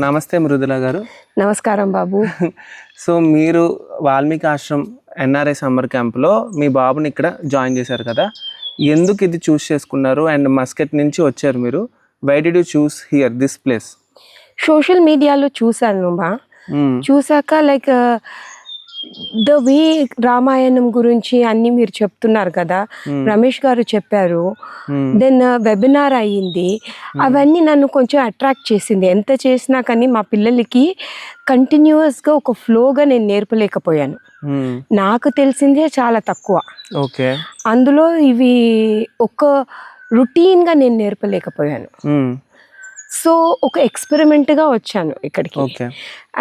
నమస్తే మృదుల గారు. నమస్కారం బాబు. సో మీరు వాల్మీకి ఆశ్రమ్ ఎన్ఆర్ఐ సమ్మర్ క్యాంప్లో మీ బాబుని ఇక్కడ జాయిన్ చేశారు కదా, ఎందుకు ఇది చూస్ చేసుకున్నారు? అండ్ మస్కట్ నుంచి వచ్చారు మీరు. Why did you choose here this place? Social మీడియాలో చూశాను బా. చూసాక లైక్ ద వే రామాయణం గురించి అన్నీ మీరు చెప్తున్నారు కదా, రమేష్ గారు చెప్పారు, దెన్ వెబినార్ అయ్యింది. అవన్నీ నన్ను కొంచెం అట్రాక్ట్ చేసింది. ఎంత చేసినా కానీ మా పిల్లలకి కంటిన్యూస్గా ఒక ఫ్లోగా నేను నేర్పలేకపోయాను. నాకు తెలిసిందే చాలా తక్కువ. ఓకే. అందులో ఇవి ఒక రొటీన్గా నేను నేర్పలేకపోయాను. సో ఒక ఎక్స్పెరిమెంట్గా వచ్చాను ఇక్కడికి.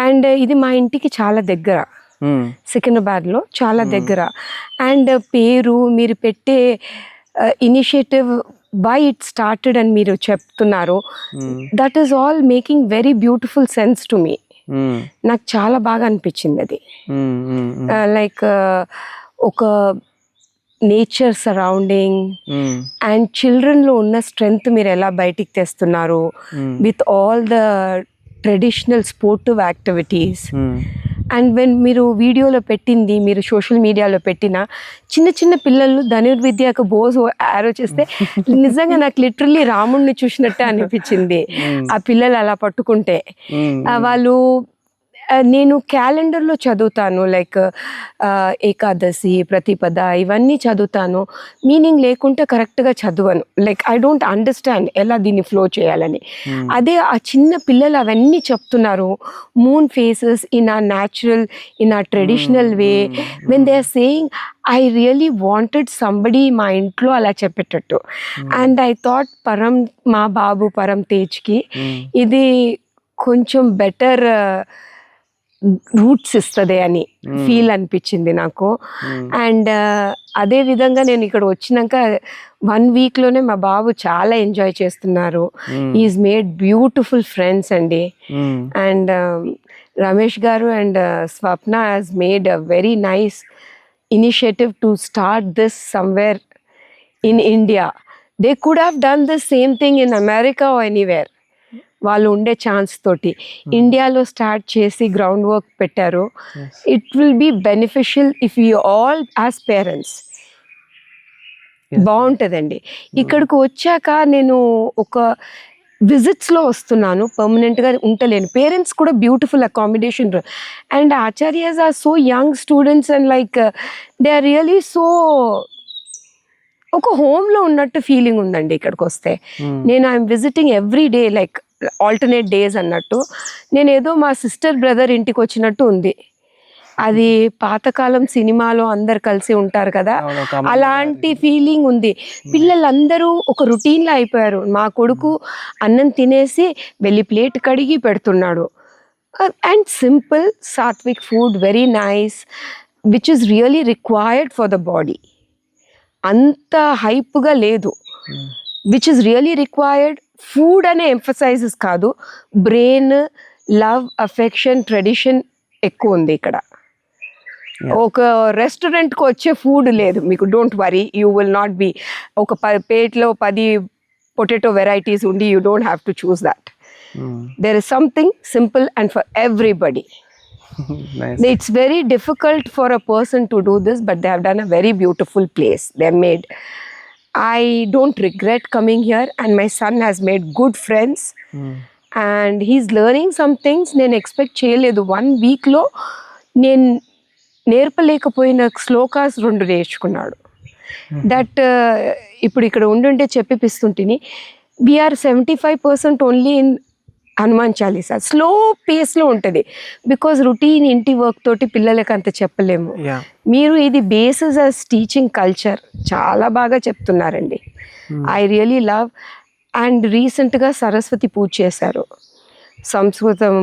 అండ్ ఇది మా ఇంటికి చాలా దగ్గర, సికింద్రాబాద్లో చాలా దగ్గర. అండ్ పేరు మీరు పెట్టే ఇనిషియేటివ్ బై ఇట్ స్టార్టెడ్ అని మీరు చెప్తున్నారు, that is all making very beautiful sense to me. నాకు చాలా బాగా అనిపించింది అది. లైక్ ఒక నేచర్ సరౌండింగ్ అండ్ చిల్డ్రన్లో ఉన్న స్ట్రెంగ్త్ మీరు ఎలా బయటికి తెస్తున్నారు with all the traditional sportive activities. And when మీరు వీడియోలో పెట్టింది, మీరు సోషల్ మీడియాలో పెట్టిన చిన్న చిన్న పిల్లలు ధనుర్విద్యకు బోస్ యారో చేస్తే నిజంగా నాకు లిటరల్లీ రాముడిని చూసినట్టే అనిపించింది. ఆ పిల్లలు అలా పట్టుకుంటే వాళ్ళు, నేను క్యాలెండర్లో చదువుతాను, లైక్ ఏకాదశి, ప్రతిపద, ఇవన్నీ చదువుతాను. మీనింగ్ లేకుంటే కరెక్ట్గా చదవను. లైక్ ఐ డోంట్ అండర్స్టాండ్ ఎలా దీన్ని ఫ్లో చేయాలని. అదే ఆ చిన్న పిల్లలు అవన్నీ చెప్తున్నారు. Moon faces in a natural, in a traditional way. When they are saying I really wanted somebody మా ఇంట్లో అలా చెప్పేటట్టు. అండ్ ఐ థాట్ మా బాబు పరం తేజ్కి ఇది కొంచెం బెటర్ రూట్స్ ఇస్తుంది అని ఫీల్ అనిపించింది నాకు. అండ్ అదే విధంగా నేను ఇక్కడ వచ్చినాక 1 వీక్లోనే మా బాబు చాలా ఎంజాయ్ చేస్తున్నారు. ఈజ్ మేడ్ బ్యూటిఫుల్ ఫ్రెండ్స్ అండి. అండ్ రమేష్ గారు and Swapna has made a very nice initiative to start this somewhere in India. They could have done the same thing in America or anywhere. వాళ్ళు ఉండే chance తోటి ఇండియాలో start చేసి ground work పెట్టారు. It will be beneficial if you all as parents. బాగుంటుందండి. ఇక్కడికి వచ్చాక నేను ఒక విజిట్స్లో వస్తున్నాను, పర్మనెంట్గా ఉంటలేను. పేరెంట్స్ కూడా బ్యూటిఫుల్ అకామిడేషన్. అండ్ ఆచార్యస్ are so young students and like they are really so ఒక హోమ్లో ఉన్నట్టు ఫీలింగ్ ఉందండి ఇక్కడికి వస్తే. నేను I'm visiting every day, like alternate days అన్నట్టు. నేను ఏదో మా సిస్టర్ బ్రదర్ ఇంటికి వచ్చినట్టు ఉంది. అది పాతకాలం సినిమాలో అందరు కలిసి ఉంటారు కదా, అలాంటి ఫీలింగ్ ఉంది. పిల్లలందరూ ఒక రొటీన్లో అయిపోయారు. మా కొడుకు అన్నం తినేసి వెళ్ళి ప్లేట్ కడిగి పెడుతున్నాడు. And simple sattvic food, very nice, which is really required for the body. అంత హైప్గా లేదు, which is really required. Food అనే ఎంఫసైజెస్ కాదు, బ్రెయిన్, లవ్, అఫెక్షన్, ట్రెడిషన్ ఎక్కువ ఉంది ఇక్కడ. ఒక రెస్టారెంట్కి వచ్చే ఫుడ్ లేదు మీకు. Don't worry, you will not be ఒక ప్లేట్లో 10 పొటాటో వెరైటీస్ ఉండి you don't have to choose that. There is something simple and for everybody. It's very difficult for a person to do this, but they have done a very beautiful place. They have made, I don't regret coming here, and my son has made good friends. And he's learning some things నేను expect చేయలేదు. 1 వీక్లో నేను నేర్పలేకపోయిన శ్లోకాస్ 2 నేర్చుకున్నాడు. That ఇప్పుడు ఇక్కడ ఉండుంటే చెప్పిస్తుంటిని. We are 75% only in Hanuman Chalisa. Slow పేస్లో ఉంటుంది, బికాజ్ రొటీన్ ఇంటి వర్క్ తోటి పిల్లలకి అంత చెప్పలేము. మీరు ఇది బేసిస్ యాజ్ టీచింగ్ కల్చర్ చాలా బాగా చెప్తున్నారండి. I really love. అండ్ రీసెంట్గా సరస్వతి పూజ చేశారు, సంస్కృతం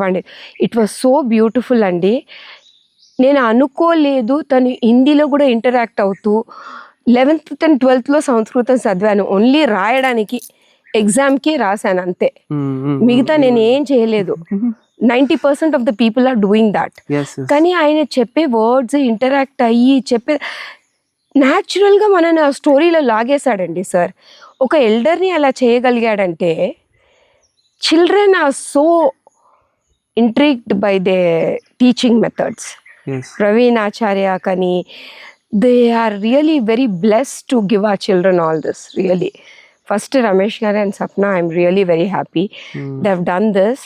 పండి. ఇట్ వాజ్ సో బ్యూటిఫుల్ అండి. నేను అనుకోలేదు తను హిందీలో కూడా ఇంటరాక్ట్ అవుతూ. 11th and 12th సంస్కృతం చదివాను, ఓన్లీ రాయడానికి, ఎగ్జామ్కి రాశాను అంతే. మిగతా నేను ఏం చేయలేదు. 90% of the people are doing that. కానీ ఆయన చెప్పే వర్డ్స్ ఇంటరాక్ట్ అయ్యి చెప్పే న్యాచురల్గా మనని ఆ స్టోరీలో లాగేశాడండి సార్. ఒక ఎల్డర్ని అలా చేయగలిగాడంటే children are so intrigued by their teaching methods. Yes. Praveen Acharya Kani, they are really very blessed to give our children all this, really. First, Ramesh Garu and Sapna, I'm really very happy. They've done this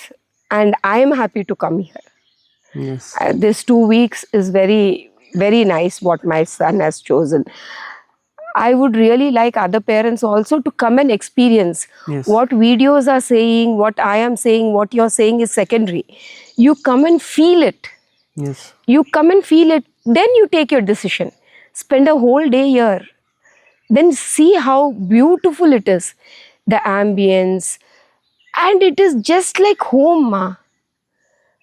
and I am happy to come here. Yes. This 2 weeks is very, very nice what my son has chosen. I would really like other parents also to come and experience Yes. what videos are saying, what I am saying, what you're saying is secondary. You come and feel it. Yes. You come and feel it, then you take your decision. Spend a whole day here. Then see how beautiful it is. The ambience. And it is just like home, ma.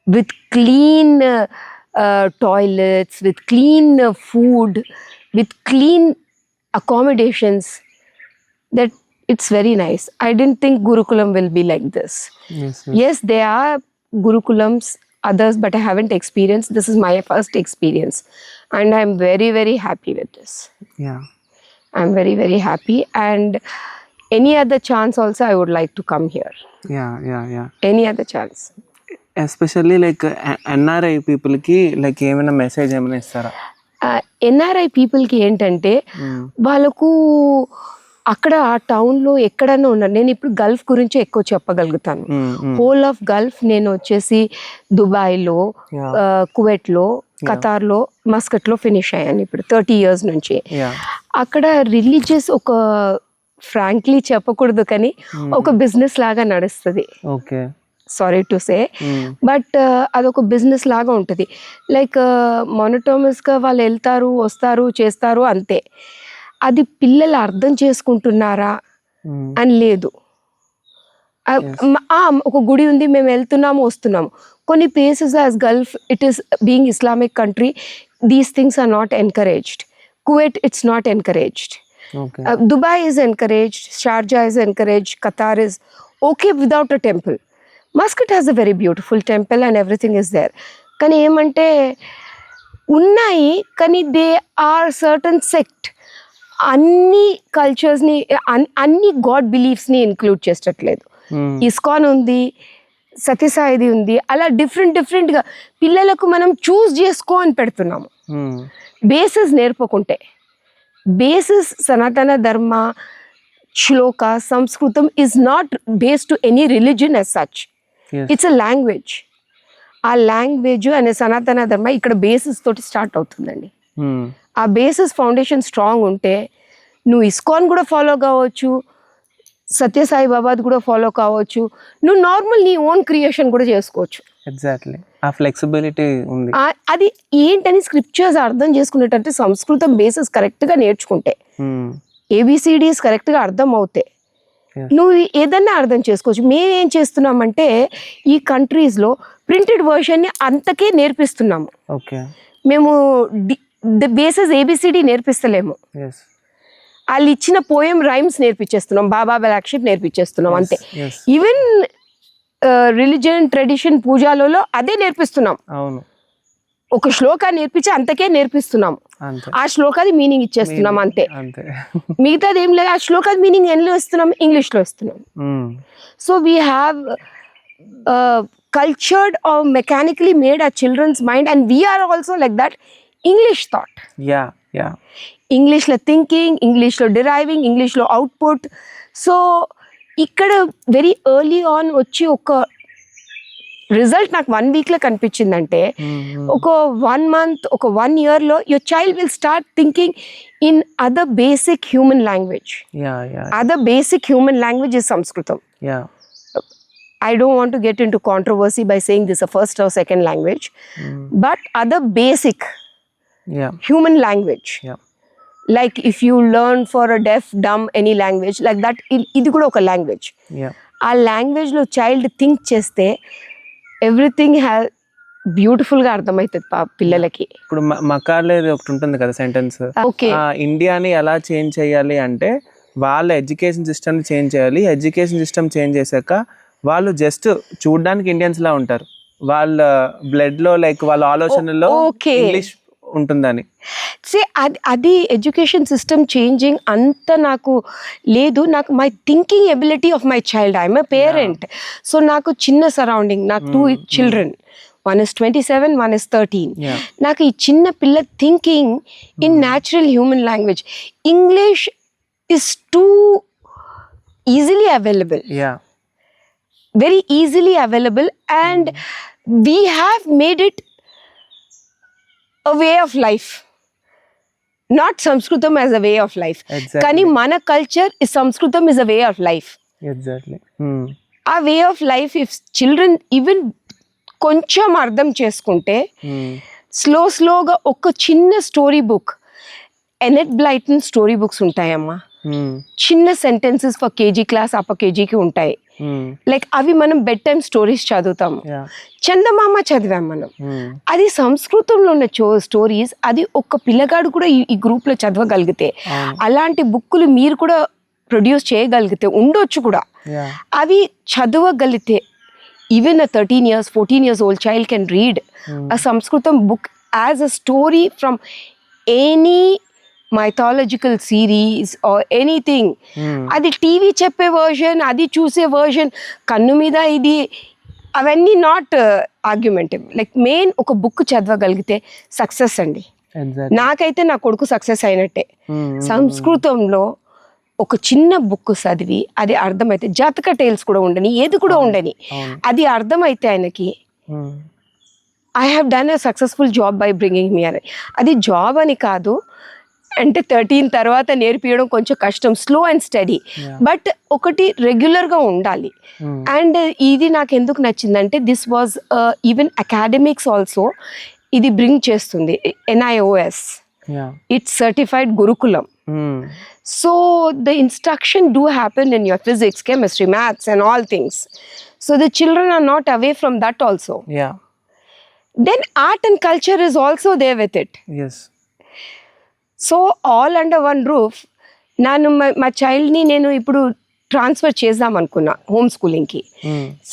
With clean toilets, with clean food, with clean accommodations. That it's very nice. I didn't think Gurukulam will be like this. Yes. Yes, there are Gurukulams, others, but I haven't experienced. This is my first experience. And I'm very, very happy with this. Yeah. I'm very, very happy. And any other chance also, I would like to come here. Yeah. Any other chance. Especially like NRI పీపుల్కి like ఏమైనా message ఏమైనా ఇస్తారా? NRI పీపుల్కి ఏంటంటే వాళ్ళకు అక్కడ ఆ టౌన్లో ఎక్కడన్నా ఉన్నారు. నేను ఇప్పుడు గల్ఫ్ గురించి ఎక్కువ చెప్పగలుగుతాను. హోల్ ఆఫ్ గల్ఫ్ నేను వచ్చేసి దుబాయ్లో, కువైట్లో, ఖతార్లో, మస్కట్లో ఫినిష్ అయ్యాను ఇప్పుడు 30 years నుంచి. అక్కడ రిలీజియస్ ఒక ఫ్రాంక్లీ చెప్పకూడదు కానీ ఒక బిజినెస్ లాగా నడుస్తుంది. Okay, sorry to say, but అదొక బిజినెస్ లాగా ఉంటుంది. లైక్ మొనోటోమస్గా వాళ్ళు వెళ్తారు, వస్తారు, చేస్తారు, అంతే. అది పిల్లలు అర్థం చేసుకుంటున్నారా అని లేదు. ఒక గుడి ఉంది, మేము వెళ్తున్నాము, వస్తున్నాము. కొన్ని places as Gulf, it is being Islamic country, these things are not encouraged. Kuwait, it's not encouraged. Dubai is encouraged, Sharjah is encouraged, Qatar is okay without a temple. Muscat has a very beautiful temple and everything is there. కానీ ఏమంటే ఉన్నాయి, కానీ they are certain sect. అన్ని కల్చర్స్ని, అన్ని God బిలీఫ్స్ని include చేసేటట్లేదు. ISKCON ఉంది, సత్యసాయిది ఉంది, అలా డిఫరెంట్గా పిల్లలకు మనం చూస్ చేసుకో అని పెడుతున్నాము. బేసిస్ నేర్పకుంటే, బేసిస్ సనాతన ధర్మ, శ్లోక, సంస్కృతం is not based to any religion as such. It's a language. ఆ లాంగ్వేజ్ అనే సనాతన ధర్మ ఇక్కడ బేసిస్ తోటి స్టార్ట్ అవుతుందండి. ఆ బేసిస్ ఫౌండేషన్ స్ట్రాంగ్ ఉంటే నువ్వు ఇస్కాన్ కూడా ఫాలో కావచ్చు, సత్యసాయి బాబాది కూడా ఫాలో కావచ్చు, నువ్వు నార్మల్ నీ ఓన్ క్రియేషన్ కూడా చేసుకోవచ్చు. ఎగ్జాక్ట్లీ, ఆ ఫ్లెక్సిబిలిటీ ఉంది. అది ఏంటని స్క్రిప్చర్స్ అర్థం చేసుకునేటట్టు సంస్కృతం బేసిస్ కరెక్ట్గా నేర్చుకుంటే, ఏబిసిడీస్ కరెక్ట్గా అర్థం అవుతాయి, నువ్వు ఏదన్నా అర్థం చేసుకోవచ్చు. మేమేం చేస్తున్నామంటే ఈ కంట్రీస్లో ప్రింటెడ్ వర్షన్ని అంతకే నేర్పిస్తున్నాము. ఓకే, మేము బేసిస్ ఏబిసిడి నేర్పిస్తలేము. వాళ్ళు ఇచ్చిన పోయం రైమ్స్ నేర్పించేస్తున్నాం, బాబా బలాక్షిప్ నేర్పించేస్తున్నాం, అంతే. ఈవెన్ రిలీజియన్, ట్రెడిషన్, పూజలలో అదే నేర్పిస్తున్నాం. అవును, ఒక శ్లోక నేర్పించి అంతకే నేర్పిస్తున్నాం. ఆ శ్లోకాది మీనింగ్ ఇచ్చేస్తున్నాం, అంతే. మిగతాది ఏం లేదు. ఆ శ్లోకాది మీనింగ్ ఎందులో ఇస్తున్నాం? ఇంగ్లీష్లో ఇస్తున్నాం. So we have cultured or mechanically made our children's mind, and we are also like that. English thought, English lo thinking, English lo deriving, English lo output. So ikkada very early on vachi oka result నాకు 1 week లో కనిపించిందంటే, ఒక 1 month, ఒక 1 year లో your child will start thinking in other basic human language. Other basic human language is Sanskritam. I don't want to get into controversy by saying this is a first or second language, but other basic human language. Like if you learn for a deaf, dumb, any language like that, ఇది కూడా ఒక language. ఆ లాంగ్వేజ్లో child think చేస్తే everything బ్యూటిఫుల్గా అర్థమవుతుంది పిల్లలకి. ఇప్పుడు మకాలేది ఒకటి ఉంటుంది కదా సెంటెన్స్, ఇండియాని ఎలా చేంజ్ చేయాలి అంటే వాళ్ళ ఎడ్యుకేషన్ సిస్టమ్ని చేంజ్ చేయాలి. ఎడ్యుకేషన్ సిస్టమ్ చేంజ్ చేశాక వాళ్ళు జస్ట్ చూడడానికి ఇండియన్స్ లా ఉంటారు, వాళ్ళ బ్లడ్ లో, లైక్ వాళ్ళ ఆలోచనలో ఇంగ్లీష్ ఉంటుందని. అది ఎడ్యుకేషన్ సిస్టమ్ చేంజింగ్ అంత నాకు లేదు. నాకు my thinking ability of my child, I'm a parent. So నాకు చిన్న సరౌండింగ్, నాకు 2 children, one is 27, one is 13. Yeah. నాకు ఈ చిన్న పిల్ల thinking in natural human language, English is two easily available, Yeah. very easily available, and we have made it a way of life, not Sanskritam as a way of life. Exactly. Kani mana culture is Sanskritam is a way of life. Exactly. A way of life, if children even కొంచెం అర్థం చేసుకుంటే స్లోగా ఒక చిన్న story book, ఎనెట్ బ్లైటన్ story books ఉంటాయమ్మా, చిన్న sentences for KG class upper కేజీకి ఉంటాయి. Like అవి మనం బెడ్ టైమ్ స్టోరీస్ చదువుతాము. చందమామ చదివాం మనం, అది సంస్కృతంలో ఉన్న స్టోరీస్. అది ఒక్క పిల్లగాడు కూడా ఈ గ్రూప్ లో చదవగలిగితే, అలాంటి బుక్కులు మీరు కూడా ప్రొడ్యూస్ చేయగలిగితే, ఉండొచ్చు కూడా, అవి చదవగలిగితే, even a 13 years 14 years old child can read a Sanskritam book as a story from any mythological series or anything. అది టీవీ చెప్పే వర్షన్, అది చూసే వర్షన్, కన్ను మీద ఇది, అవన్నీ నాట్ ఆర్గ్యుమెంటివ్. లైక్ మెయిన్ ఒక బుక్ చదవగలిగితే సక్సెస్ అండి. నాకైతే నా కొడుకు సక్సెస్ అయినట్టే. సంస్కృతంలో ఒక చిన్న బుక్ చదివి అది అర్థమైతే, జాతక టైల్స్ కూడా ఉండని, ఏది కూడా ఉండని, అది అర్థమైతే ఆయనకి, I have done a successful job by bringing మీ అని. అది జాబ్ అని కాదు, అంటే 13 తర్వాత నేర్పించడం కొంచెం కష్టం, స్లో అండ్ స్టడీ, బట్ ఒకటి రెగ్యులర్గా ఉండాలి. అండ్ ఇది నాకు ఎందుకు నచ్చిందంటే, this was even academics also ఇది బ్రింగ్ చేస్తుంది, NIOS, ఇట్స్ సర్టిఫైడ్ గురుకులం. So the instruction do happen in your physics, chemistry, maths and all things. So the children are not away from that also. Yeah. Then art and culture is also there with it. Yes. So all under one roof. Nanu my child ni nenu ippudu transfer చేద్దాం అనుకున్నా home స్కూలింగ్కి.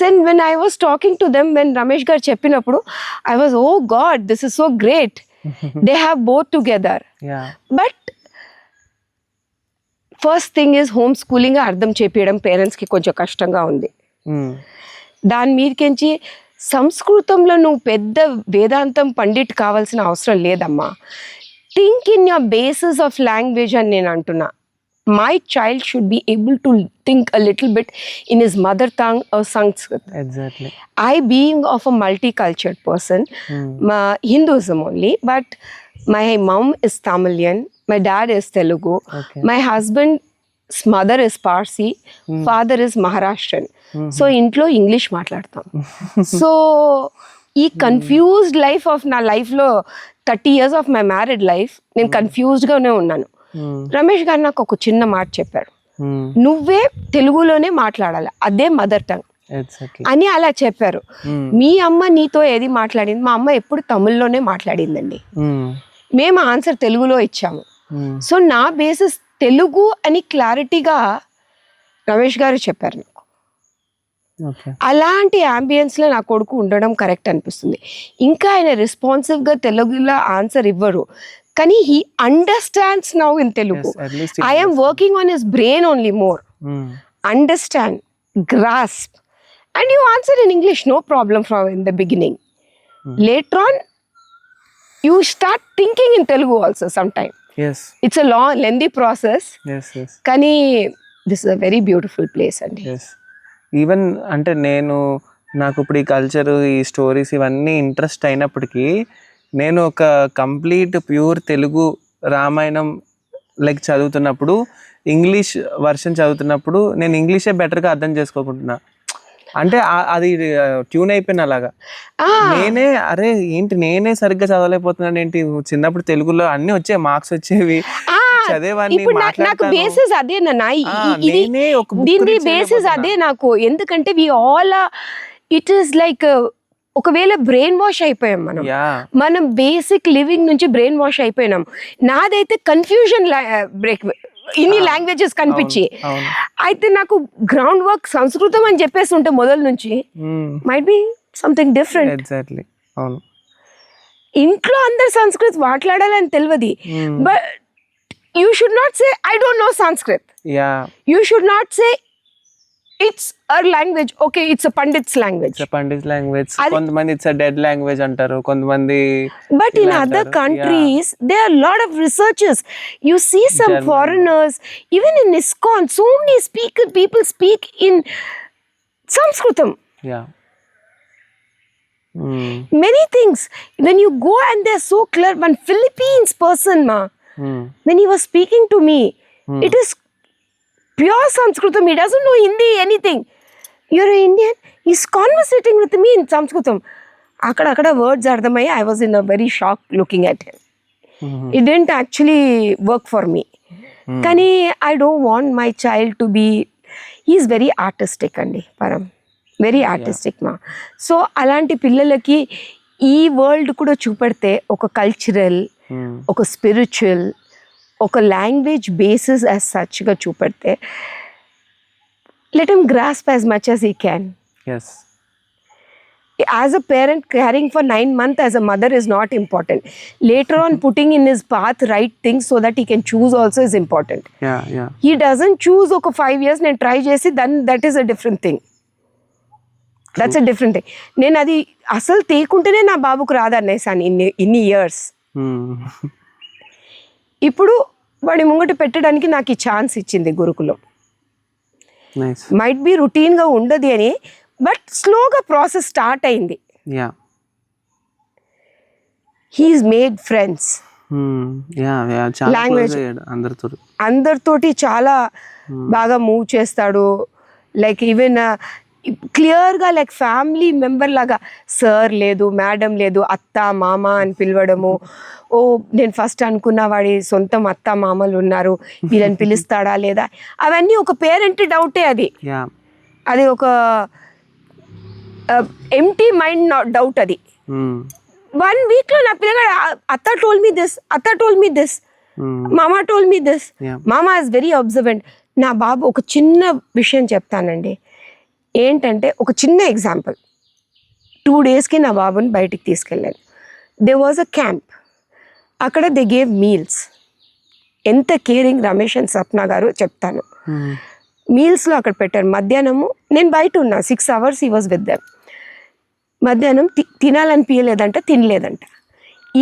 Then when I was talking to them, when Ramesh garu cheppinappudu, I was, oh God, this is so great. They have both together. Yeah. But first thing is home schooling అర్థం చేపించడం పేరెంట్స్కి కొంచెం కష్టంగా ఉంది. దాని మీదకించి సంస్కృతంలో నువ్వు పెద్ద వేదాంతం పండిట్ కావాల్సిన అవసరం లేదమ్మా. Think in your basis of language అని నేను అంటున్నా. My child should be able to think a little bit in his mother tongue or Sanskrit. Exactly. I being of a multicultural person, Hinduism only, but my mom is Tamilian, my dad is Telugu, my husband's mother is Parsi, father is Maharashtrian. So ఇంట్లో English మాట్లాడతాం. So ఈ confused life of నా లైఫ్లో 30 years of my married life నేను కన్ఫ్యూజ్డ్గానే ఉన్నాను. రమేష్ గారు నాకు ఒక చిన్న మాట చెప్పాడు, నువ్వే తెలుగులోనే మాట్లాడాలి, అదే మదర్ టంగ్ అని అలా చెప్పారు. మీ అమ్మ నీతో ఏది మాట్లాడింది? మా అమ్మ ఎప్పుడు తమిళ్లోనే మాట్లాడిందండి, మేము ఆన్సర్ తెలుగులో ఇచ్చాము. సో నా బేసిస్ తెలుగు అని క్లారిటీగా రమేష్ గారు చెప్పారు నాకు. అలాంటి అంబియన్స్లో నా కొడుకు ఉండడం కరెక్ట్ అనిపిస్తుంది. ఇంకా ఆయన రెస్పాన్సివ్గా తెలుగులో ఆన్సర్ ఇవ్వరు, కానీ he understands now in Telugu. I'm working on his brain only more. Understand, grasp, and you answer in English, no problem from in the beginning. Later on, you start thinking in Telugu also sometime. Yes. It's a long, lengthy process. Yes, yes. Kani, this is a very beautiful place. And yes. Even అంటే నాకు ఇప్పుడు ఈ culture, ఈ stories ఇవన్నీ interest అయినప్పటికీ, నేను ఒక complete pure Telugu Ramayanam like చదువుతున్నప్పుడు, ఇంగ్లీష్ వర్షన్ చదువుతున్నప్పుడు నేను ఇంగ్లీషే బెటర్గా అర్థం చేసుకోకుంటున్నా. అంటే అది ట్యూన్ అయిపోయిన అలాగా. నేనే అరే ఏంటి నేనే సరిగ్గా చదవలేకపోతున్నాను ఏంటి, చిన్నప్పుడు తెలుగులో అన్ని వచ్చేవి, మార్క్స్ వచ్చేవి, చదివేవాడిని, నాకు బేసిస్ అదే దీని బేసిస్ అదే నాకు. ఎందుకంటే we all it is like ఒకవేళ బ్రెయిన్ వాష్ అయిపోయాం మనం బేసిక్ లివింగ్ నుంచి బ్రెయిన్ వాష్ అయిపోయినాం. నాదైతే కన్ఫ్యూజన్ బ్రేక్ ఇన్ని లాంగ్వేజెస్ కనిపించి, అయితే నాకు గ్రౌండ్ వర్క్ సంస్కృతం అని చెప్పేసి ఉంటే మొదలు నుంచి might be something different. Exactly, అవును. ఇంట్లో అందరు సంస్కృత్ మాట్లాడాలని తెలియదు, but you should not say I don't know Sanskrit. Yeah, you should not say it's a language, okay it's a pundits language. It's Pandit language, కొంతమంది ఇట్స్ డెడ్ లాంగ్వేజ్ అంటారు, కొంతమంది. But in other countries, there are a lot of researchers. You see some German. foreigners, even in ISKCON, so many people speak in Sanskritam. Yeah. Many things. When you go and they're so clear, one Philippines person, when he was speaking to me, it is pure Sanskritam. He doesn't know Hindi, anything. You're an Indian? He's conversating with me in Sanskritam. Akada words ardhamai. I was in a very shock looking at him. It didn't actually work for me. Kani, I don't want my child to be. He's very artistic, andi Param. Very artistic, ma. So alanti pillalaki ee world kuda చూపెడితే ఒక cultural, ఒక spiritual, ఒక language basis as such గా చూపెడితే, let him grasp as much as he can. Yes. As a parent, caring for 9 months as a mother is not important. Later on, putting in his path right things so that he can choose also is important. Yeah, yeah. He doesn't choose ఒక 5 years నేను try చేసి, then that is a different thing. That's a different thing. నేను అది అసలు తీయకుంటేనే నా బాబుకు రాదనేసాను ఇన్ని years. ఇప్పుడు వాడి ముంగట పెట్టడానికి నాకు ఈ ఛాన్స్ ఇచ్చింది గురుకులం. Nice. మైట్ బి రొటీన్గా ఉండదు అని, బట్ స్లోగా ప్రాసెస్ స్టార్ట్ అయింది. Yeah. He's made friends. Yeah, yeah. చాలా Language. close అయ్యాడు అందరితో. అందరితోటి చాలా బాగా మూవ్ చేస్తాడు. లైక్ ఈవెన్ క్లియర్గా లైక్ ఫ్యామిలీ మెంబర్ లాగా, సార్ లేదు, మేడం లేదు, అత్త మామ అని పిలవడము. ఓ నేను ఫస్ట్ అనుకున్న వాడి సొంతం అత్త మామలు ఉన్నారు, వీళ్ళని పిలుస్తాడా లేదా, అవన్నీ ఒక పేరెంట్ డౌటే. అది Yeah. అది ఒక ఎంటీ మైండ్ డౌట్. అది 1 weekలో నా పిల్లగాడు అత్త టోల్ మీ దిస్, అత్త టోల్ మీ దిస్, మామా టోల్ మీ దిస్. Yeah. మామా ఇస్ వెరీ అబ్జర్వెంట్. నా బాబు ఒక చిన్న విషయం చెప్తానండి. ఏంటంటే ఒక చిన్న ఎగ్జాంపుల్. 2 daysకి నా బాబుని బయటికి తీసుకెళ్ళాను. They was a camp. అక్కడ దే గేవ్ మీల్స్. ఎంత కేరింగ్ రమేష్ అండ్ సప్న గారు చెప్తాను. మీల్స్లో అక్కడ పెట్టారు. మధ్యాహ్నము నేను బయట ఉన్నా, 6 hours he was with them. మధ్యాహ్నం తినాలనిపించలేదంట, తినలేదంట.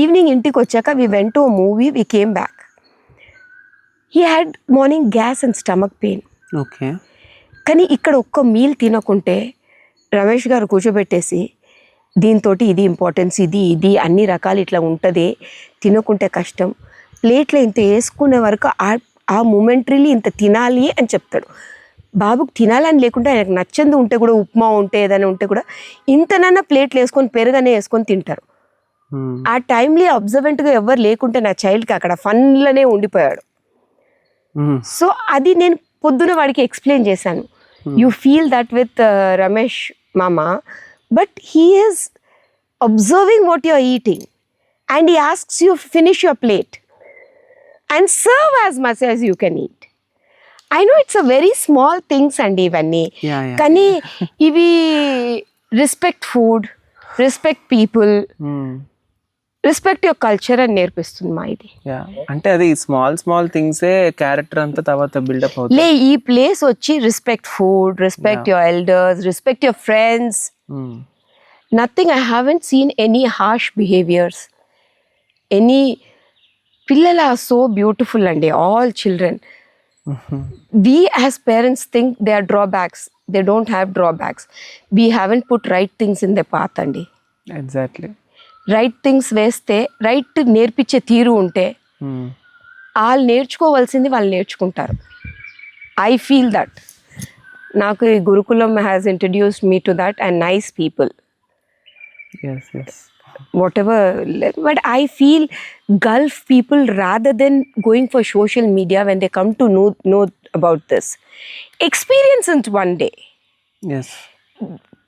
ఈవినింగ్ ఇంటికి వచ్చాక we went to movie, we came back. He had morning gas and stomach pain. Okay. కానీ ఇక్కడ ఒక్క మీల్ తినకుంటే రమేష్ గారు కూర్చోబెట్టేసి, దీంతో ఇది ఇంపార్టెన్స్, ఇది అన్ని రకాలు ఇట్లా ఉంటుంది, తినకుంటే కష్టం, ప్లేట్లో ఇంత వేసుకునే వరకు ఆ మూమెంటరీలీ ఇంత తినాలి అని చెప్తాడు. బాబుకి తినాలని లేకుంటే ఆయనకు నచ్చంది ఉంటే కూడా, ఉప్మా ఉంటే ఏదైనా ఉంటే కూడా ఇంతనన్నా ప్లేట్లు వేసుకొని పెరుగనే వేసుకొని తింటారు. ఆ టైంలో అబ్జర్వెంట్గా ఎవరు లేకుంటే నా చైల్డ్కి అక్కడ ఫన్లోనే ఉండిపోయాడు. సో అది నేను పొద్దున వాడికి ఎక్స్ప్లెయిన్ చేశాను. You feel that with Ramesh మామ, but he is observing what you are eating and he asks you finish your plate and serve as much as you can eat. I know it's a very small things అండి ఇవన్నీ, కానీ ఇవి respect food, respect people, respect your culture అని నేర్పిస్తుంది మా ఇది. అంటే అది స్మాల్ థింగ్సే క్యారెక్టర్ అంతా తర్వాత బిల్డప్ అవుతుంది. ఈ ప్లేస్ వచ్చి respect food, respect your elders, respect your friends. Nothing, I haven't seen any harsh behaviours. Any పిల్లలు ఆర్ సో బ్యూటిఫుల్ అండి, all children. We as parents think they are drawbacks. They don't have drawbacks. We haven't put right things in their path అండి. Exactly. Right things వేస్తే, right నేర్పించే తీరు ఉంటే వాళ్ళు నేర్చుకోవాల్సింది వాళ్ళు నేర్చుకుంటారు. I feel that. నాకు ఈ గురుకులం has introduced me to that and nice people. Whatever, but I feel Gulf people, rather than going for social media, when they come to know about this, experience it one day. Yes.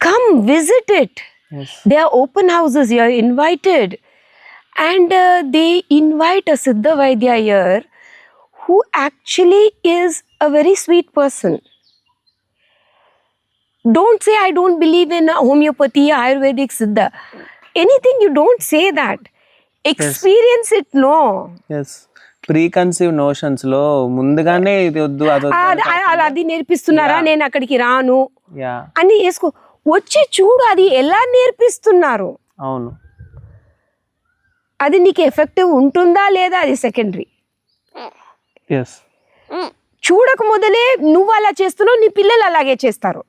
Come visit it. Yes. There are open houses, you are invited, and they invite a Siddha Vaidya here who actually is a very sweet person. Don't say I don't believe in homeopathy, Ayurvedic, Siddha. Anything, you don't say that. Experience it no. Yes, pre conceive notions లో ముందుగానే ఇది వద్దు అది నేర్పిస్తున్నారా, నేను అక్కడికి రాను yeah అని వేసుకో, వచ్చి చూడు అది ఎలా నేర్పిస్తున్నారు. అవును, అది నీకు ఎఫెక్టివ్ ఉంటుందా లేదా అది సెకండరీ. ఎస్, చూడక మొదలే నువ్వు అలా చేస్తున్నావు, నీ పిల్లలు అలాగే చేస్తారు.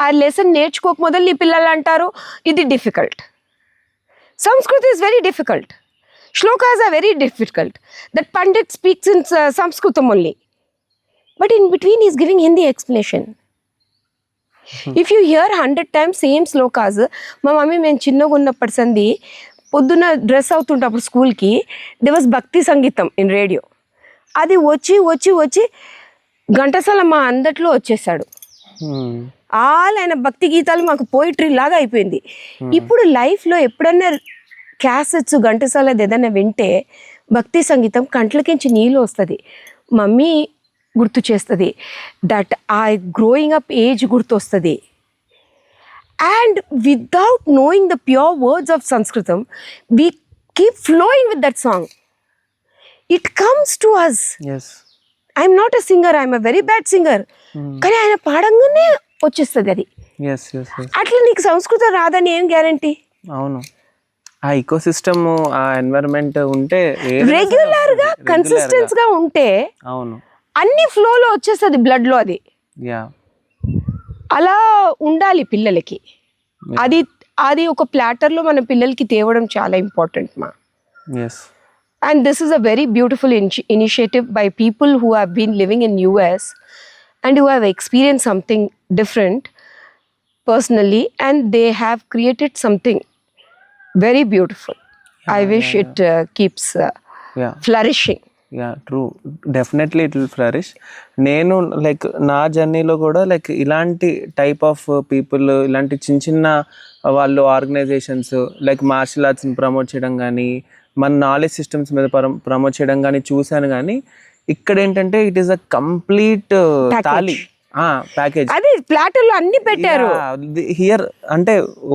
ఆ లెసన్ నేర్చుకోక మొదలు నీ పిల్లలు అంటారు ఇది difficult. Sanskrit is very difficult, shlokas are very difficult. That pandit speaks in Samskritam only, but in between is giving Hindi explanation. If you hear 100 times same shlokas. మా మమ్మీ మేము చిన్నగా ఉన్నప్పటి సంది పొద్దున్న డ్రెస్ అవుతుంటప్పుడు స్కూల్కి దే వాజ్ భక్తి సంగీతం ఇన్ రేడియో. అది వచ్చి వచ్చి వచ్చి ఘంటసాల మా అందట్లో వచ్చేసాడు. ఆయన భక్తి గీతాలు మాకు పోయిటరీ లాగా అయిపోయింది. ఇప్పుడు లైఫ్లో ఎప్పుడన్నా క్యాసెట్స్ ఘంటసాలది ఏదైనా వింటే భక్తి సంగీతం కంట్లకించి నీళ్ళు వస్తుంది, మమ్మీ గుర్తు చేస్తుంది, దట్ ఆ గ్రోయింగ్ అప్ ఏజ్ గుర్తు వస్తుంది. And without knowing the pure words of Samskritam we keep flowing with that song. It comes to us. yes, I'm not a singer, I'm a very bad singer. కానీ ఆయన పాడంగానే వచ్చేస్తుంది అది. yes, yes, yes. అట్లా నీకు సంస్కృతం రాదని ఏం గ్యారంటీ? అవును, ఆ ఇకోసిస్టమ్, ఆ ఎన్వైరన్మెంట్ ఉంటే రెగ్యులర్ గా కన్సిస్టెన్స్ గా ఉంటే అవును అన్ని ఫ్లోలో వచ్చేస్తుంది బ్లడ్ లో. అది యా అలా ఉండాలి పిల్లలకి. అది ఒక ప్లాటర్ లో మన పిల్లలకి తేవడం చాలా ఇంపార్టెంట్ మా. Yes, and this is a very beautiful initiative by people who have been living in US and who have experienced something different personally, and they have created something very beautiful. I wish it keeps yeah, flourishing. Yeah true, definitely it will flourish. నేను like నా జర్నీలో కూడా like ఇలాంటి type of people, ఇలాంటి చిన్న చిన్న వాళ్ళు organisations like martial ఆర్ట్స్ని promote చేయడం కానీ, మన నాలెడ్జ్ సిస్టమ్స్ మీద ప్రమోట్ చేయడం కానీ చూశాను. కానీ ఇక్కడ ఏంటంటే it is a complete thali package. అది ప్లాటర్ లో అన్ని పెట్టారు హియర్, అంటే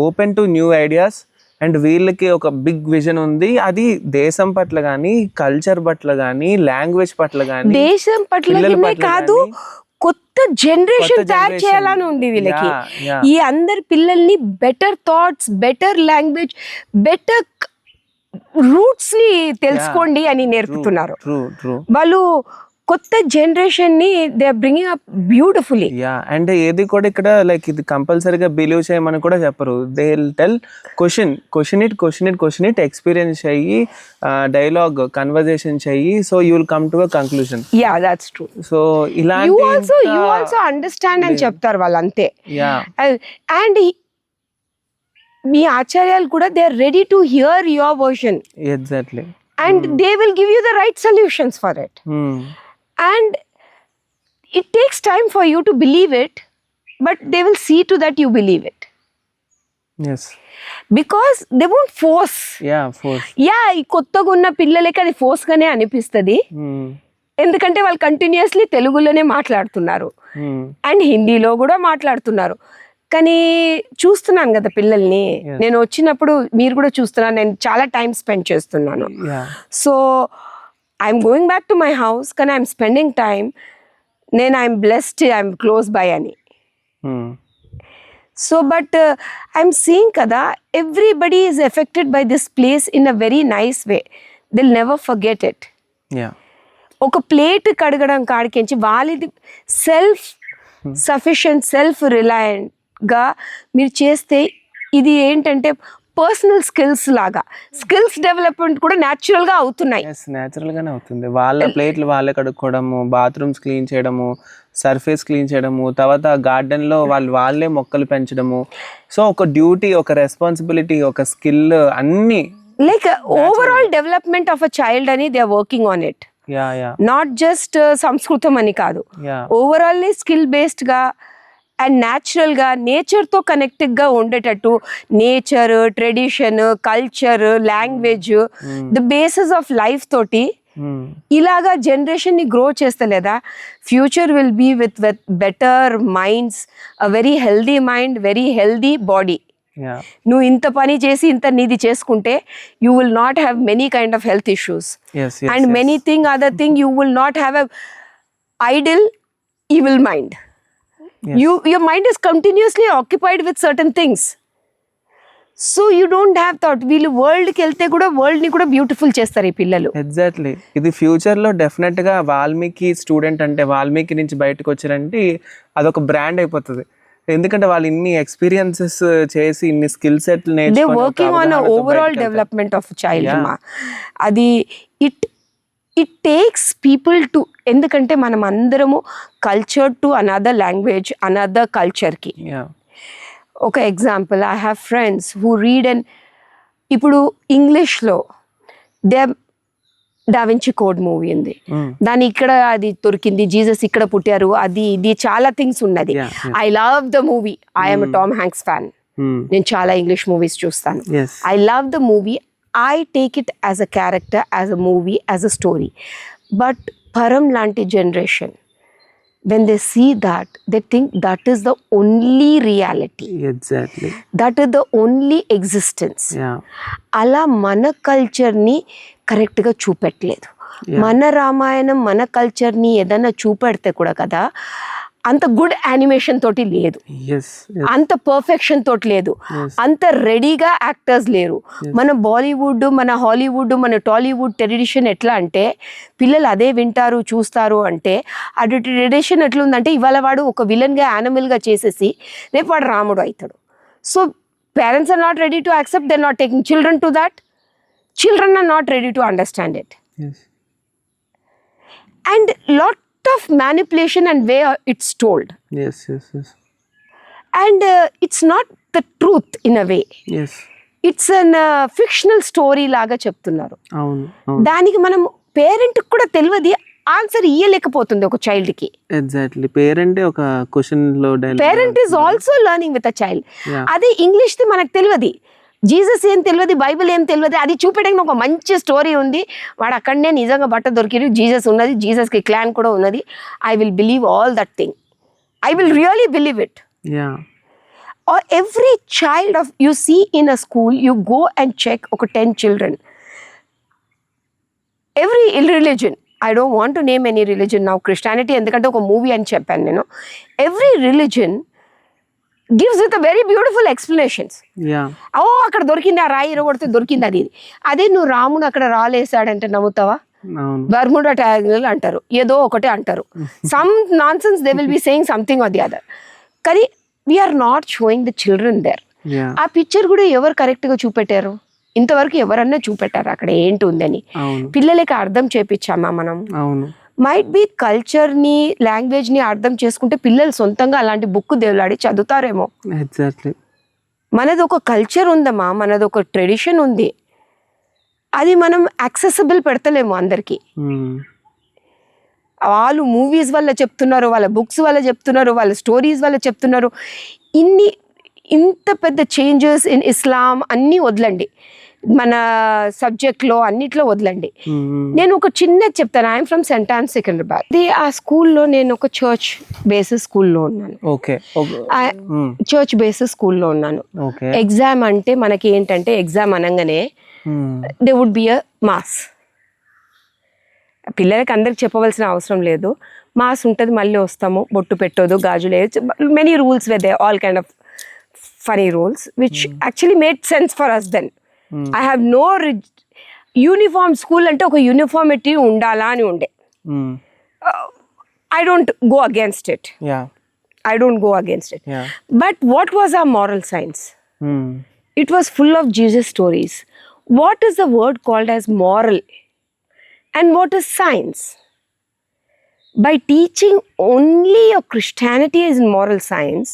open to new ideas. And వీళ్ళకి ఒక బిగ్ విజన్ ఉంది, అది దేశం పట్ల కానీ, కల్చర్ పట్ల కానీ, లాంగ్వేజ్ పట్ల కానీ, దేశం పట్ల కాదు, కొత్త జనరేషన్ తయారు చేయాలని ఉంది వీళ్ళకి. ఈ అందరి పిల్లల్ని better thoughts, better language, better roots ని తెలుసుకోండి అని నేర్పుతున్నారు వాళ్ళు. కొత్త జనరేషన్ ని they are bringing up beautifully. Yeah, and ఏది కూడా ఇక్కడ లైక్ ఇది కంపల్సరీగా బిలీవ్ చేయమని కూడా చెప్పరు. They will tell question it experience చెయ్యి, డైలాగ్ కన్వర్జేషన్ చెయ్యి, so you will come to a conclusion. Yeah, that's true. So ఇలా యు ఆల్సో అండర్స్టాండ్ అని చెప్తారు వాళ్ళు అంతే. యా, అండ్ మీ ఆచార్యాలు కూడా they are ready to hear your version. Exactly. And they will give you the right solutions for it. And it takes time for you to believe it, but they will see to that you believe it. Yes. Because they won't force. Yeah, force. Yeah, ఈ కొత్తగా ఉన్న పిల్లలకి అది force గానే అనిపిస్తుంది. ఎందుకంటే వాళ్ళు continuously తెలుగులోనే మాట్లాడుతున్నారు అండ్ హిందీలో కూడా మాట్లాడుతున్నారు. కానీ చూస్తున్నాను కదా పిల్లల్ని, నేను వచ్చినప్పుడు మీరు కూడా చూస్తున్నాను, నేను చాలా టైం స్పెండ్ చేస్తున్నాను. So I'm going back to my house, కానీ I'm spending time. I'm blessed, I'm close by ani. So, but I'm seeing kada, everybody is affected by this place in a very nice way. They'll never forget it. Yeah. ఒక plate కడగడం కాడికించి వాళ్ళది self sufficient, self రిలయంట్గా మీరు చేస్తే ఇది ఏంటంటే personal skills లాగా, skills development కూడా న్యాచురల్గా అవుతున్నాయి. న్యాచురల్గానే అవుతుంది. వాళ్ళ ప్లేట్లు వాళ్ళే కడుక్కోవడము, బాత్రూమ్స్ క్లీన్ చేయడము, సర్ఫేస్ క్లీన్ చేయడము, తర్వాత గార్డెన్లో వాళ్ళే మొక్కలు పెంచడము. సో ఒక డ్యూటీ, ఒక రెస్పాన్సిబిలిటీ, ఒక స్కిల్, అన్నీ like overall development of a child అని they are working on it. Not just Samskritam అని కాదు, ఓవరాల్లీ స్కిల్ బేస్డ్గా అండ్ న్యాచురల్గా నేచర్తో కనెక్టెడ్గా ఉండేటట్టు, nature, tradition, culture, language, the basis of life తోటి ఇలాగా జనరేషన్ ని గ్రో చేస్తలేదా, future will be with better minds, a very healthy mind, very healthy body. Yeah. నువ్వు ఇంత పని చేసి ఇంత నీది చేసుకుంటే you will not have many kind of health issues Yes, yes, and yes. Many thing other thing you will not have a idle evil mind. Yes. Your mind is continuously occupied with certain things, so you don't have thought. వీళ్ళు వరల్డ్కి వెళ్తే కూడా వరల్డ్ని కూడా beautiful చేస్తారు ఈ పిల్లలు. Exactly. ఇది ఫ్యూచర్లో డెఫినెట్గా వాల్మీకి స్టూడెంట్ అంటే వాల్మీకి నుంచి బయటకు వచ్చారంటే అదొక బ్రాండ్ అయిపోతుంది. ఎందుకంటే వాళ్ళు ఇన్ని ఎక్స్పీరియన్సెస్ చేసి ఇన్ని స్కిల్ సెట్లు దే నేర్చుకొని working on overall development of child మా. అది ఇట్ టేక్స్ పీపుల్ టు, ఎందుకంటే మనం అందరము culture to another language another కల్చర్కి. ఒక example, I have friends who read and ఇప్పుడు ఇంగ్లీష్లో డావించి కోడ్ మూవీ ఉంది, దాని ఇక్కడ అది దొరికింది, జీసస్ ఇక్కడ పుట్టారు, అది ఇది చాలా థింగ్స్ ఉన్నది. I love the movie. I'm Tom Hanks fan. నేను చాలా ఇంగ్లీష్ మూవీస్ చూస్తాను. I love the movie. I take it as a character, as a movie, as a story. But Param lanti generation, when they see that, they think that is the only reality. Exactly. That is the only existence. Yeah. అలా మన కల్చర్ని కరెక్ట్గా చూపెట్టలేదు. మన రామాయణం మన కల్చర్ని ఏదైనా చూపెడితే కూడా కదా అంత గుడ్ యానిమేషన్ తోటి లేదు, అంత పర్ఫెక్షన్ తోటి లేదు, అంత రెడీగా యాక్టర్స్ లేరు. మన బాలీవుడ్, మన హాలీవుడ్, మన టాలీవుడ్ ట్రెడిషన్ ఎట్లా అంటే పిల్లలు అదే వింటారు చూస్తారు. అంటే అది ట్రెడిషన్ ఎట్లుందంటే ఇవాళ వాడు ఒక విలన్గా యానిమల్గా చేసేసి రేపు వాడు రాముడు అవుతాడు. So parents are not ready to accept, they are not taking children to that. Children are not ready to understand it. Yes. And lot of manipulation and way it's told. Yes. And it's not the truth in a way. Yes. It's an fictional story లాగా చెప్తున్నారు. అవును. దానికి మనం parent కూడా తెలియదు, answer ఇయ్యలేకపోతుంది ఒక చైల్డ్కి. Exactly. Parent ఒక క్వశ్చన్లో parent is also learning with a child. అదే ఇంగ్లీష్ది మనకు తెలియదు, జీసస్ ఏం తెలియదు, బైబిల్ ఏం తెలియదు. అది చూపెట్టడానికి ఒక మంచి స్టోరీ ఉంది, వాడు అక్కడనే నిజంగా బట్ట దొరికిరు, జీసస్ ఉన్నది, జీసస్కి క్లాన్ కూడా ఉన్నది. I will believe all that thing. I will really believe it. Or every child of you see in a school, you go and check okay 10 children, every religion, I don't want to name any religion now, Christianity endukante oka movie ani cheppanu nenu, every religion gives with a very beautiful explanations. అక్కడ దొరికింది, ఆ రాయి ఇరగొడితే దొరికింది, అది అదే నువ్వు రాముడు అక్కడ రాలేసాడంటే నమ్ముతావా? బర్ముడా ట్రయాంగిల్ అంటారు, ఏదో ఒకటే అంటారు, some nonsense they will be saying something or the other. కానీ we are not showing the children there. ఆ పిక్చర్ కూడా ఎవరు కరెక్ట్గా చూపెట్టారు? ఇంతవరకు ఎవరన్నా చూపెట్టారు అక్కడ ఏంటి ఉందని? పిల్లలకి అర్థం చేపించామా మనం? మైట్ బి కల్చర్ని, లాంగ్వేజ్ని అర్థం చేసుకుంటే పిల్లలు సొంతంగా అలాంటి బుక్ దేవులాడి చదువుతారేమో. ఎగ్జాక్ట్లీ. మనది ఒక కల్చర్ ఉందమ్మా, మనది ఒక ట్రెడిషన్ ఉంది, అది మనం యాక్సెసిబుల్ పెడతలేము అందరికీ. వాళ్ళు మూవీస్ వల్ల చెప్తున్నారు, వాళ్ళ బుక్స్ వల్ల చెప్తున్నారు, వాళ్ళ స్టోరీస్ వల్ల చెప్తున్నారు. ఇంత పెద్ద చేంజెస్ ఇన్ ఇస్లాం అన్నీ వదలండి, మన సబ్జెక్ట్లో అన్నిట్లో వదలండి. నేను ఒక చిన్నది చెప్తాను. I'm from cent on Secunderabad. ఆ స్కూల్లో నేను ఒక చర్చ్ బేసిస్ స్కూల్లో ఉన్నాను. చర్చ్ బేసిస్ స్కూల్లో ఉన్నాను. ఎగ్జామ్ అంటే మనకి ఏంటంటే ఎగ్జామ్ అనగానే they would be a mass. పిల్లలకి అందరికి చెప్పవలసిన అవసరం లేదు, మాస్ ఉంటుంది, మళ్ళీ వస్తాము, బొట్టు పెట్టదు, గాజులు వేయచ్చు, many rules way they, all kind of funny rules which actually made sense for us then. I have no uniform. School అంటే ఒక యూనిఫార్మిటీ ఉండాలా అని ఉండే. I don't go against it. But what was our moral science? It was full of Jesus stories. What is the word called as moral? And what is science? By teaching only your Christianity as moral science,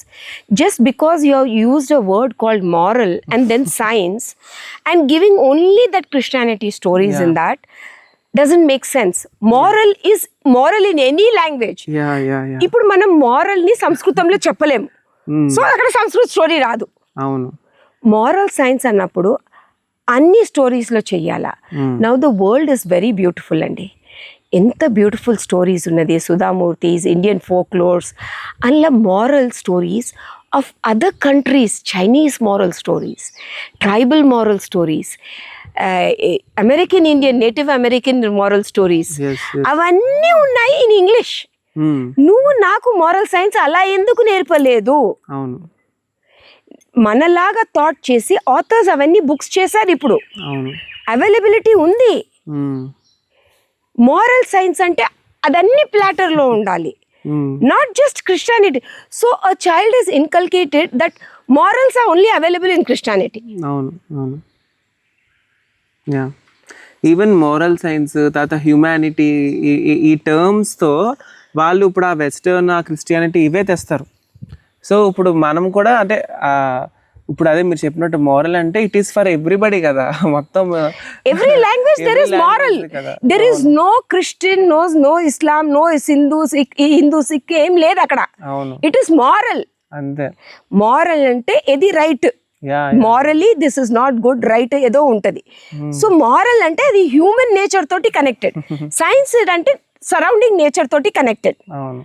just because you have used a word called moral and then science and giving only that Christianity stories in that doesn't make sense. Moral is moral in any language. ఇప్పుడు మనం moral ని సంస్కృతంలో చెప్పలేము, so అక్కడ సంస్కృత story రాదు. Moral science అన్నప్పుడు అన్ని స్టోరీస్లో చెయ్యాలా. Now the world is very beautiful అండి. ఎంత బ్యూటిఫుల్ స్టోరీస్ ఉన్నది, సుధామూర్తిస్, ఇండియన్ ఫోక్లోర్స్, అందులో moral stories of other countries, Chinese moral stories, tribal moral stories, American Indian, Native American moral stories. Yes, yes. అవన్నీ ఉన్నాయి in English. నువ్వు నాకు moral science అలా ఎందుకు నేర్పలేదు? అవును, మనలాగా థాట్ చేసి ఆథర్స్ అవన్నీ బుక్స్ చేశారు. ఇప్పుడు అవును, అవైలబిలిటీ ఉంది. మోరల్ సైన్స్ అంటే అదన్నీ ప్లాటర్లో ఉండాలి, not just Christianity. So a child is inculcated that morals are only available in Christianity. అవును, అవును, యా. ఈవెన్ మోరల్ సైన్స్, తర్వాత హ్యూమానిటీ, ఈ టర్మ్స్తో వాళ్ళు ఇప్పుడు ఆ వెస్టర్న్, ఆ క్రిస్టియానిటీ ఇవే తెస్తారు. సో ఇప్పుడు మనం కూడా అంటే ఇప్పుడు అదే మీరు చెప్పినట్టు మోరల్ అంటే ఇట్ ఈస్ ఫర్ ఎవ్రీబడి కదా, మొత్తం Every language there is moral. There is no Christian, no Islam, no Hindu, Sikh ఏం లేదు అక్కడ. అవును, It is moral. అంతే. Moral అంటే ఇది right, morally this is not good, right ఏదో ఉంటది. సో మారల్ అంటే అది హ్యూమన్ నేచర్ తోటి కనెక్టెడ్. సైన్స్ అంటే సరౌండింగ్ నేచర్ తోటి కనెక్టెడ్. అవును,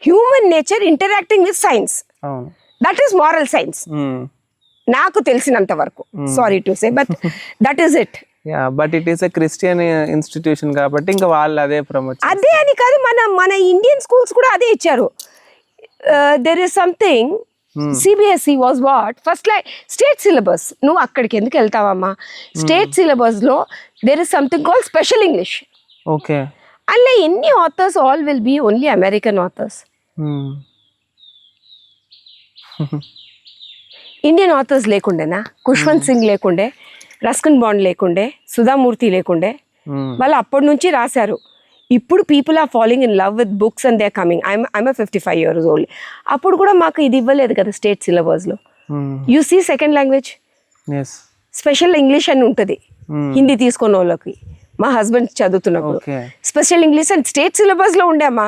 human nature interacting with science, అవును, దట్ ఈస్ మారల్ సైన్స్ నాకు తెలిసినంత వరకు. Sorry to say but that is it. Yeah, but it is a Christian institution కాబట్టి ఇంకా వాళ్ళు అదే ప్రమోట్. అదే అని కాదు, మన ఇండియన్ స్కూల్స్ కూడా అదే ఇచ్చారు. There is something CBSE was what first like state syllabus. నువ్వు అక్కడికి ఎందుకు వెళ్తావమ్మా? స్టేట్ సిలబస్ లో there is something called special English. Okay, అలా ఎన్ని authors all will be only American authors. Indian authors లేకుండేనా? ఖుష్వంత్ సింగ్ లేకుండే, రస్కిన్ బాండ్ లేకుండే, సుధామూర్తి లేకుండే. వాళ్ళు అప్పటి నుంచి రాశారు. ఇప్పుడు people are following in love with books and they are coming. I'm 55 years old. అప్పుడు కూడా మాకు ఇది ఇవ్వలేదు కదా స్టేట్ సిలబస్లో. You see second language special English అని ఉంటుంది హిందీ తీసుకున్న వాళ్ళకి. మా హస్బెండ్ చదువుతున్నప్పుడు స్పెషల్ ఇంగ్లీష్ అండ్ స్టేట్ సిలబస్లో ఉండేమ్మా.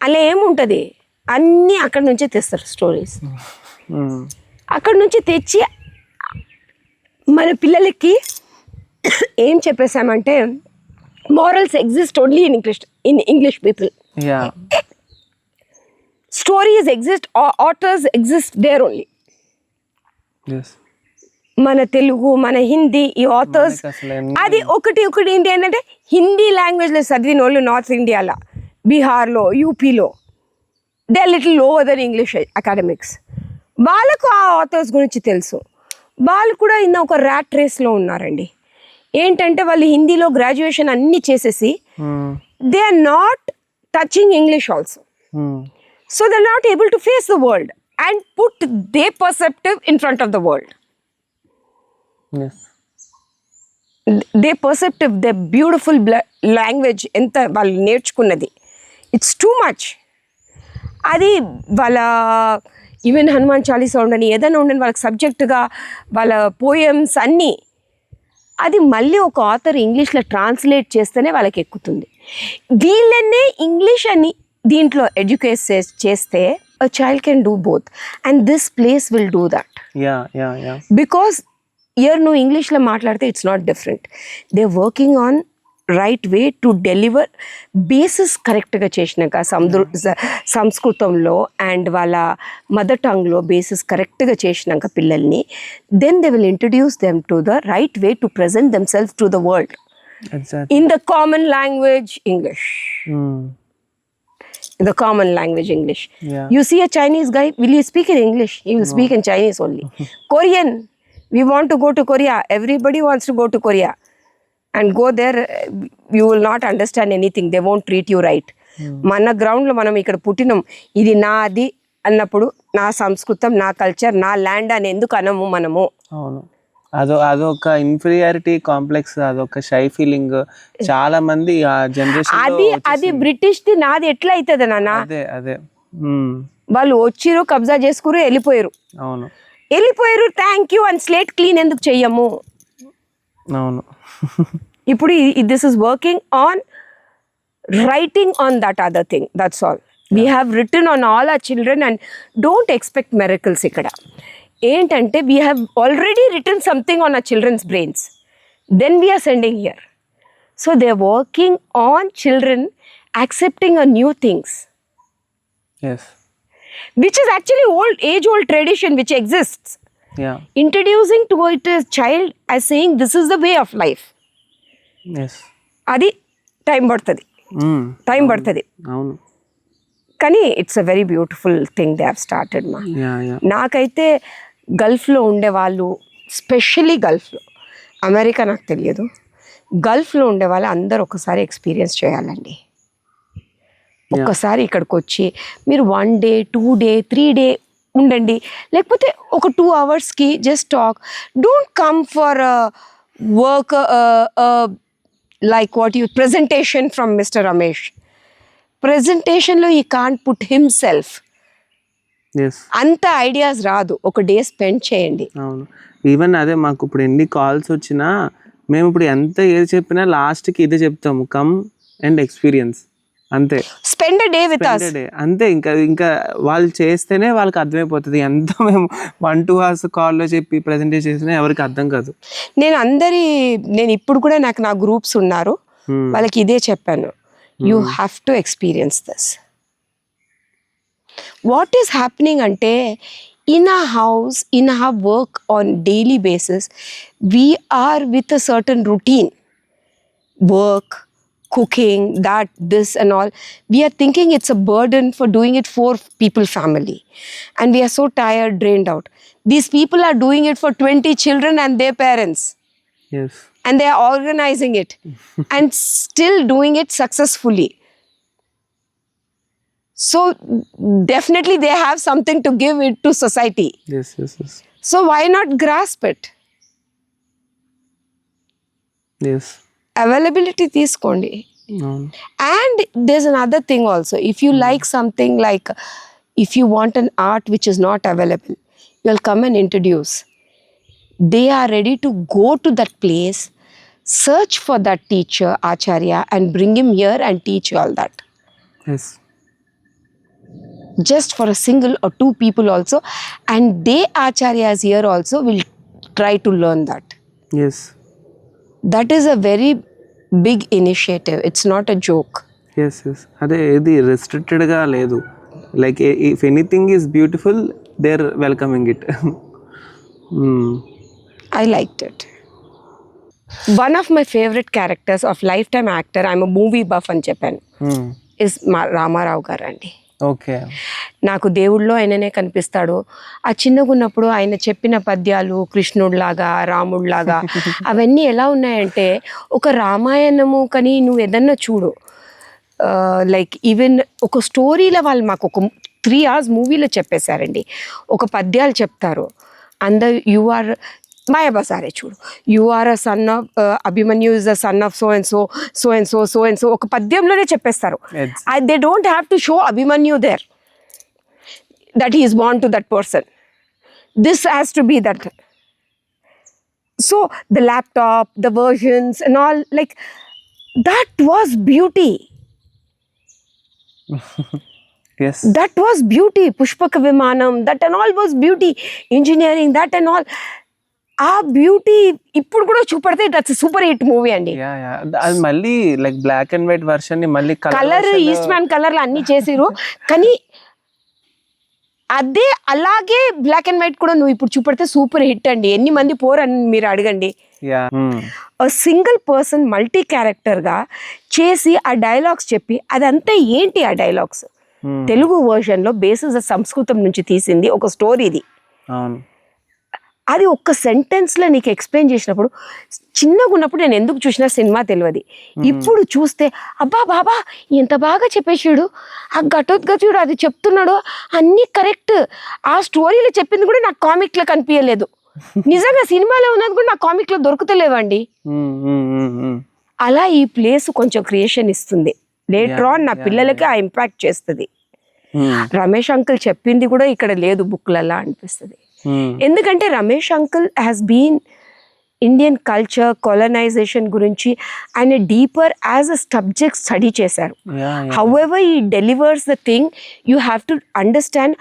అలా ఏముంటుంది, అన్నీ అక్కడి నుంచే తెస్తారు స్టోరీస్. అక్కడి నుంచి తెచ్చి మన పిల్లలకి ఏం చెప్పేసామంటే morals exist only in English people. Yeah. Stories exist, authors exist there only. Yes. మన తెలుగు, మన హిందీ, ఈ ఆథర్స్ అది ఒకటి ఏంటి ఏంటంటే హిందీ లాంగ్వేజ్లో చదివిన వాళ్ళు నార్త్ ఇండియాలో, బీహార్లో, యూపీలో they are little lower than English academics. వాళ్ళకు ఆ ఆథర్స్ గురించి తెలుసు. వాళ్ళు కూడా ఇన్న ఒక ర్యాట్ రేస్లో ఉన్నారండి. ఏంటంటే వాళ్ళు హిందీలో గ్రాడ్యుయేషన్ అన్నీ చేసేసి they are not touching English also. So they are not able to face the world and put they perceptive in front of the world. They perceptive, they beautiful language ఎంత వాళ్ళు నేర్చుకున్నది, ఇట్స్ టూ మచ్. అది వాళ్ళ even Hanuman Chalisa ఉండని, ఏదైనా ఉండని, వాళ్ళకి సబ్జెక్టుగా వాళ్ళ పోయమ్స్ అన్నీ అది మళ్ళీ ఒక ఆథర్ ఇంగ్లీష్లో ట్రాన్స్లేట్ చేస్తేనే వాళ్ళకి ఎక్కుతుంది. వీళ్ళనే ఇంగ్లీష్ అని దీంట్లో ఎడ్యుకేట్ చేస్తే a child can do both and this place will do that. Yeah. Because here no English la maatladte it's not different. They're working on right way to deliver basis correct ga chesinaka సంస్కృతంలో and వాళ్ళ mother tongue లో basis correct గా చేసినాక పిల్లల్ని, then they will introduce them to the right way to present themselves to the world. Exactly. In the common language English. In the common language English. Yeah. You see a Chinese guy, will you speak in English? He will speak in Chinese only. Korean, we want to go to Korea. Everybody wants to go to Korea. And go there, you will not understand anything. They won't treat you right. మన గ్రౌండ్లో మనం ఇక్కడ పుట్టినాం, ఇది నాది అన్నప్పుడు నా సంస్కృతం, నా కల్చర్, నా ల్యాండ్ అని ఎందుకు అనము మనము? అవును, అదొక ఇన్ఫీరియారిటీ కాంప్లెక్స్, అదొక షై ఫీలింగ్ చాలా మంది ఆ జనరేషన్. అది బ్రిటిష్ ది, నాది ఎట్లా అవుతుంది నాన్న? అదే వాళ్ళు వచ్చిరు, కబ్జా చేసుకురు, వెళ్ళిపోయారు. అవును, వెళ్ళిపోయారు, థ్యాంక్ యూ అని స్లేట్ క్లీన్ ఎందుకు చెయ్యము? అవును. ఇప్పుడు this is working on writing on that other thing, that's all. We have written on all our children and don't expect miracles. ఇక్కడ ఏంటంటే we have already written something on our children's brains, then we're sending here. So they are working on children accepting a new things. which is actually age-old tradition which exists. Yeah. Introducing to it a child as saying this is the way of life. Yes. అది time పడుతుంది. అవును. కానీ it's a very beautiful thing they have started మా. నాకైతే గల్ఫ్లో ఉండేవాళ్ళు, especially గల్ఫ్లో, America నాకు తెలియదు, గల్ఫ్లో ఉండేవాళ్ళు అందరూ ఒకసారి ఎక్స్పీరియన్స్ చేయాలండి. ఒక్కసారి ఇక్కడికి వచ్చి మీరు 1 day 2 day 3 day ఉండండి, లేకపోతే ఒక 2 hours just talk. Don't come for work like what you presentation from mister Ramesh. ప్రెజెంటేషన్లో ఈ కాంట్ పుట్ హిమ్సెల్ఫ్. అంత ఐడియాస్ రాదు, ఒక డే స్పెండ్ చేయండి. అవును. ఈవెన్ అదే మాకు ఇప్పుడు ఎన్ని కాల్స్ వచ్చినా మేము ఇప్పుడు ఎంత ఏది చెప్పినా లాస్ట్కి ఇదే చెప్తాము, కమ్ అండ్ ఎక్స్పీరియన్స్, అంతే. Spend a day with us. అంతే. ఇంకా వాళ్ళు చేస్తేనే వాళ్ళకి అర్థమైపోతుంది. ఎంత మేము 1-2 hours కాల్లో చెప్పి ప్రెజెంటేషన్ చేసినా ఎవరికి అర్థం కాదు. నేను ఇప్పుడు కూడా నా గ్రూప్స్ ఉన్నారు, వాళ్ళకి ఇదే చెప్పాను, you have to experience this. What is happening అంటే in our house, in our work on daily basis, we are with a certain routine, work, cooking, that, this and all. We are thinking it's a burden for doing it for people family, and we are so tired, drained out. These people are doing it for 20 children and their parents. Yes. And they are organizing it and still doing it successfully. So definitely they have something to give it to society. Yes. So why not grasp it? Yes. Availability తీసుకోండి. And there's another thing also. If you like something, like if you want an art which is not available, you'll come and introduce. They are ready to go to that place, search for that teacher, Acharya, and bring him here and teach you all that. Yes. Just for a single or 2 people also, and they acharyas here also will try to learn that. Yes. That is a very big initiative. It's not a joke. Yes. అదే ఇది రెస్ట్రిక్టెడ్గా లేదు. Like if anything is beautiful they are welcoming it. I liked it. One of my favorite characters of Lifetime actor, I'm a movie buff అని చెప్పాను, is Ramarao గారు అండి. Okay. నాకు దేవుళ్ళో ఆయననే కనిపిస్తాడు. ఆ చిన్నగా ఉన్నప్పుడు ఆయన చెప్పిన పద్యాలు కృష్ణుడిలాగా, రాముడిలాగా, అవన్నీ ఎలా ఉన్నాయంటే, ఒక రామాయణము కానీ నువ్వు ఏదన్నా చూడు, లైక్ ఈవెన్ ఒక స్టోరీలో వాళ్ళు మాకు ఒక 3 hours మూవీలో చెప్పేశారండి. ఒక పద్యాలు చెప్తారు, యు ఆర్ మాయాబజారే చూడు, you are a son of Abhimanyu is a son of so and so, so and so, so and so, ఒక పద్యంలోనే చెప్పేస్తారు. They don't have to show Abhimanyu there, that he is born to that person. This has to be that. So the laptop, the versions and all, like that was beauty. Yes. That was beauty. Pushpaka Vimanam, that and all was beauty. Engineering, that and all. ఆ beauty ఇప్పుడు కూడా చూపడితే that's super hit movie అండి. అది మళ్ళీ like black and white version ని మళ్ళీ colour east man కలర్లు అన్ని చేసిరు, కానీ అదే అలాగే బ్లాక్ అండ్ వైట్ కూడా నువ్వు ఇప్పుడు చూపడితే సూపర్ హిట్ అండి. ఎన్ని మంది పోరని మీరు అడగండి. సింగిల్ పర్సన్ మల్టీ క్యారెక్టర్ గా చేసి ఆ డైలాగ్స్ చెప్పి, అదంతా ఏంటి ఆ డైలాగ్స్ తెలుగు వర్షన్ లో బేసిస్ సంస్కృతం నుంచి తీసింది ఒక స్టోరీది. అది ఒక్క సెంటెన్స్లో నీకు ఎక్స్ప్లెయిన్ చేసినప్పుడు, చిన్నగా ఉన్నప్పుడు నేను ఎందుకు చూసినా సినిమా తెలియదు, ఇప్పుడు చూస్తే అబ్బా బాబా ఎంత బాగా చెప్పేసాడు, ఆ ఘటోద్గతుడు అది చెప్తున్నాడు అన్నీ కరెక్ట్. ఆ స్టోరీలో చెప్పింది కూడా నాకు కామిక్లో కనిపించలేదు, నిజంగా సినిమాలో ఉన్నది కూడా నాకు కామిక్లో దొరుకుతలేవండి. అలా ఈ ప్లేస్ కొంచెం క్రియేషన్ ఇస్తుంది, లేటర్ ఆన్ నా పిల్లలకి ఆ ఇంపాక్ట్ చేస్తుంది. రమేష్ అంకుల్ చెప్పింది కూడా ఇక్కడ లేదు బుక్లలా అనిపిస్తుంది. ఎందుకంటే Ramesh uncle has been Indian culture colonization గురించి ఆయన deeper as a subject study చేశారు. హౌఎవర్ ఈ delivers the thing, you have to understand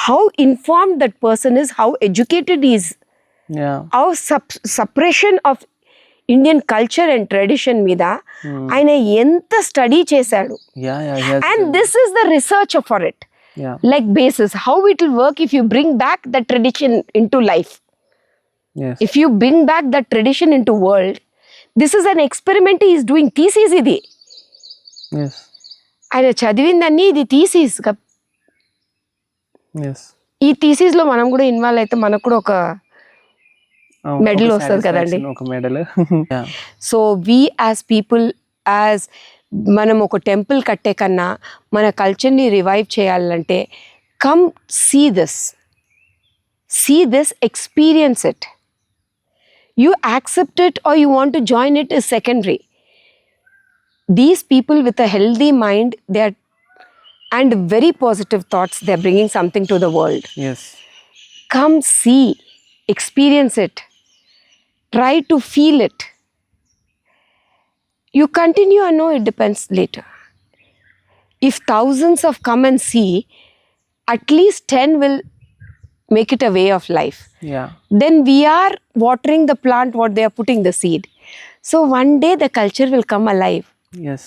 how informed that person is, how educated is, how suppression of Indian culture and tradition మీద ఆయన ఎంత study చేశాడు. And this is the research for it. Yeah. like basis. How it will work if you bring back that tradition into life. Yes. If you bring back that tradition into world, this is an experiment he is doing. Thesis ఇది. Yes. ఆయన చదివిందన్నీ ఇది thesis. Yes. ఈ thesis లో మనం కూడా involve అయితే మనకు కూడా ఒక మెడల్ ఒక వస్తుంది కదండి. satisfaction, ఒక medal. So we as people, as మనం ఒక టెంపుల్ కట్టే కన్నా మన కల్చర్ని రివైవ్ చేయాలంటే come see this, experience it. You accept it or you want to join it is secondary. These people with a healthy mind, they are, and very positive thoughts, they are bringing something to the world. Yes. Come see, experience it, try to feel it. You continue or no, it depends later. If thousands of come and see, at least 10 will make it a way of life. Yeah. Then we are watering the plant what they are putting the seed. So one day the culture will come alive. Yes.